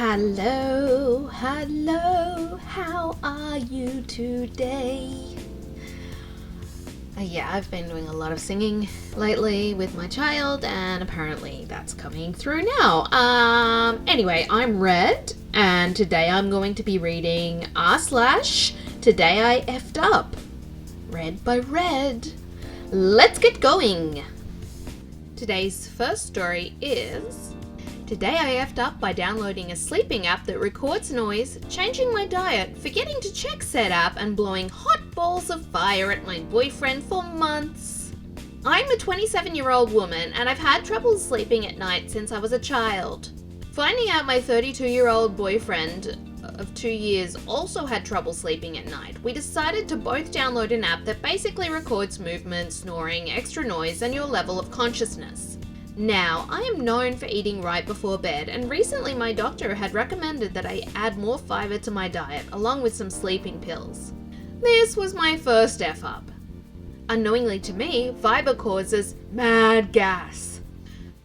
Hello, how are you today? Yeah, I've been doing a lot of singing lately with my child, and apparently that's coming through now. Anyway, I'm Red, and today I'm going to be reading Today I Effed Up, read by Red. Let's get going! Today's first story is: Today I effed up by downloading a sleeping app that records noise, changing my diet, forgetting to check said app, and blowing hot balls of fire at my boyfriend for months. I'm a 27-year-old woman and I've had trouble sleeping at night since I was a child. Finding out my 32-year-old boyfriend of 2 years also had trouble sleeping at night, we decided to both download an app that basically records movement, snoring, extra noise, and your level of consciousness. Now, I am known for eating right before bed, and recently my doctor had recommended that I add more fiber to my diet, along with some sleeping pills. This was my first F-up. Unknowingly to me, fiber causes mad gas,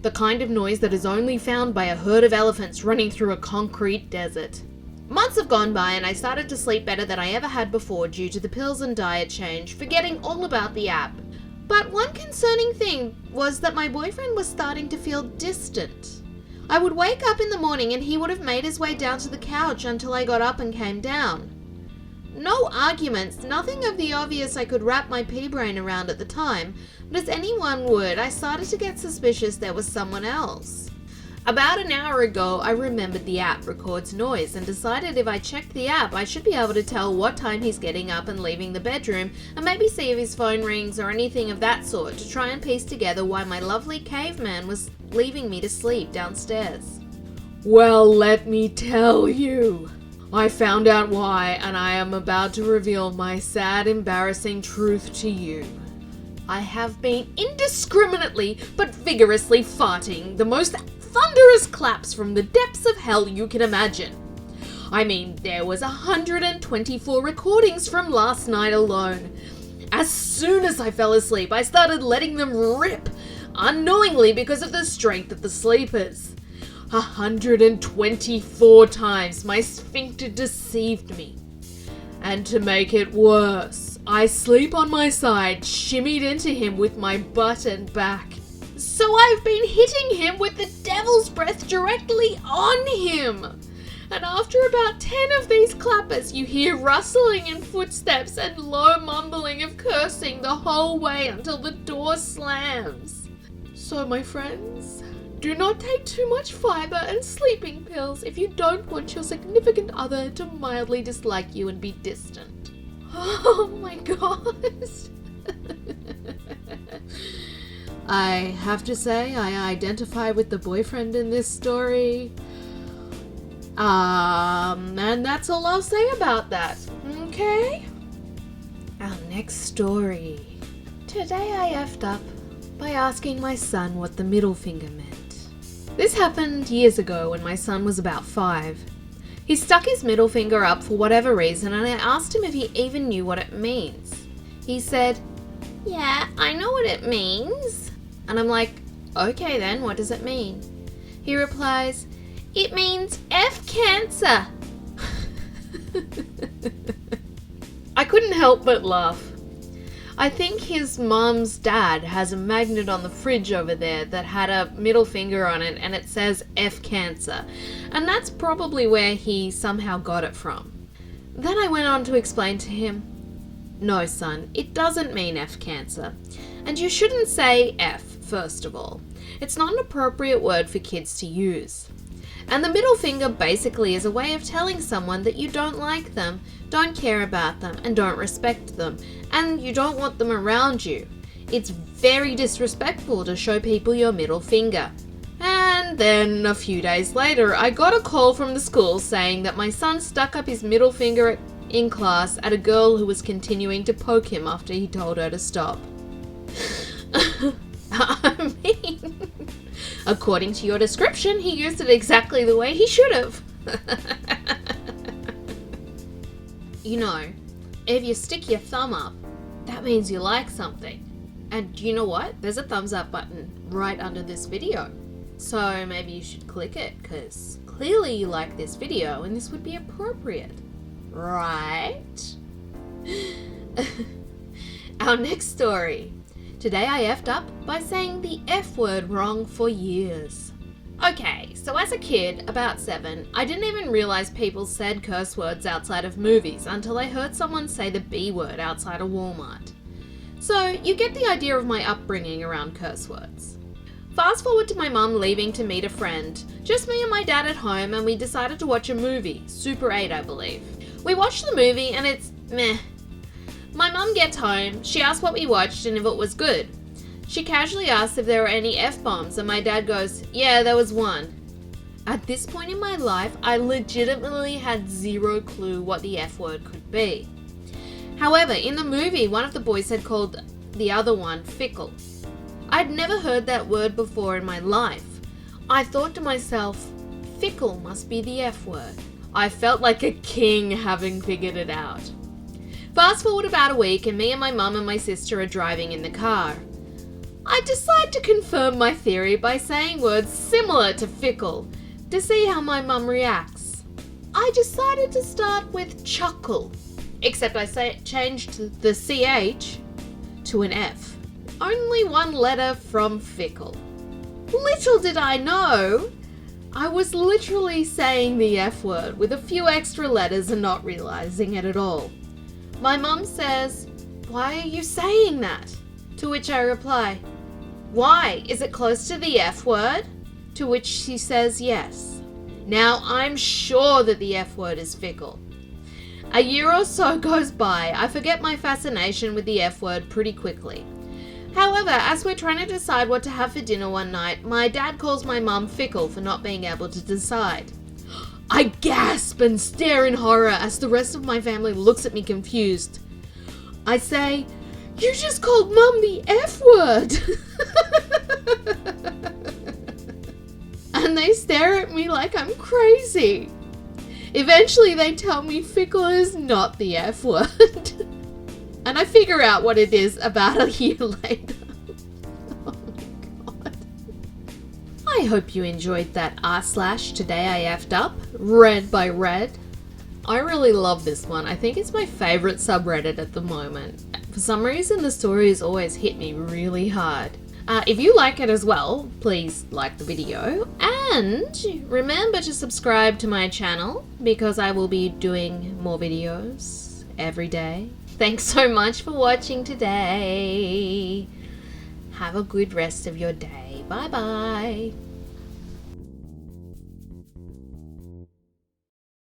the kind of noise that is only found by a herd of elephants running through a concrete desert. Months have gone by and I started to sleep better than I ever had before due to the pills and diet change, forgetting all about the app. But one concerning thing was that my boyfriend was starting to feel distant. I would wake up in the morning and he would have made his way down to the couch until I got up and came down. No arguments, nothing of the obvious I could wrap my pea brain around at the time, but as anyone would, I started to get suspicious there was someone else. About an hour ago, I remembered the app records noise and decided if I checked the app, I should be able to tell what time he's getting up and leaving the bedroom, and maybe see if his phone rings or anything of that sort to try and piece together why my lovely caveman was leaving me to sleep downstairs. Well, let me tell you. I found out why, and I am about to reveal my sad, embarrassing truth to you. I have been indiscriminately but vigorously farting the most thunderous claps from the depths of hell you can imagine. I mean, there was 124 recordings from last night alone. As soon as I fell asleep, I started letting them rip, unknowingly because of the strength of the sleepers. 124 times my sphincter deceived me. And to make it worse, I sleep on my side, shimmied into him with my butt and back. So I've been hitting him with the devil's breath directly on him. And after about 10 of these clappers, you hear rustling and footsteps and low mumbling of cursing the whole way until the door slams. So my friends, do not take too much fiber and sleeping pills if you don't want your significant other to mildly dislike you and be distant. Oh my gosh. I have to say, I identify with the boyfriend in this story. And that's all I'll say about that, okay? Our next story. Today I effed up by asking my son what the middle finger meant. This happened years ago when my son was about 5. He stuck his middle finger up for whatever reason, and I asked him if he even knew what it means. He said, "Yeah, I know what it means." And I'm like, "Okay then, what does it mean?" He replies, "It means F cancer." I couldn't help but laugh. I think his mum's dad has a magnet on the fridge over there that had a middle finger on it and it says F cancer. And that's probably where he somehow got it from. Then I went on to explain to him, "No, son, it doesn't mean F cancer. And you shouldn't say F, first of all. It's not an appropriate word for kids to use. And the middle finger basically is a way of telling someone that you don't like them, don't care about them, and don't respect them, and you don't want them around you. It's very disrespectful to show people your middle finger." And then a few days later, I got a call from the school saying that my son stuck up his middle finger in class at a girl who was continuing to poke him after he told her to stop. I mean, according to your description, he used it exactly the way he should have. You know, if you stick your thumb up, that means you like something. And you know what? There's a thumbs up button right under this video. So maybe you should click it, because clearly you like this video and this would be appropriate, right? Our next story. Today I effed up by saying the F word wrong for years. Okay, so as a kid, about 7, I didn't even realize people said curse words outside of movies until I heard someone say the B word outside a Walmart. So you get the idea of my upbringing around curse words. Fast forward to my mum leaving to meet a friend, just me and my dad at home, and we decided to watch a movie, Super 8 I believe. We watched the movie and it's meh. My mum gets home, she asks what we watched and if it was good. She casually asks if there were any F-bombs and my dad goes, yeah, there was one. At this point in my life, I legitimately had zero clue what the F word could be. However, in the movie, one of the boys had called the other one FICKLE. I'd never heard that word before in my life. I thought to myself, fickle must be the F word. I felt like a king having figured it out. Fast forward about a week and me and my mum and my sister are driving in the car. I decide to confirm my theory by saying words similar to fickle to see how my mum reacts. I decided to start with chuckle, except I changed the CH to an F. Only one letter from fickle. Little did I know, I was literally saying the F word with a few extra letters and not realizing it at all. My mum says, "Why are you saying that?" To which I reply, "Why? Is it close to the F word?" To which she says yes. Now I'm sure that the F word is fickle. A year or so goes by, I forget my fascination with the F word pretty quickly. However, as we're trying to decide what to have for dinner one night, my dad calls my mum fickle for not being able to decide. I gasp and stare in horror as the rest of my family looks at me confused. I say, "You just called Mum the F word!" And they stare at me like I'm crazy. Eventually they tell me fickle is not the F word. And I figure out what it is about a year later. Oh my god. I hope you enjoyed that r/Today I Effed Up, read by Red. I really love this one. I think it's my favorite subreddit at the moment. For some reason, the stories always hit me really hard. If you like it as well, please like the video. And remember to subscribe to my channel because I will be doing more videos every day. Thanks so much for watching today. Have a good rest of your day. Bye bye.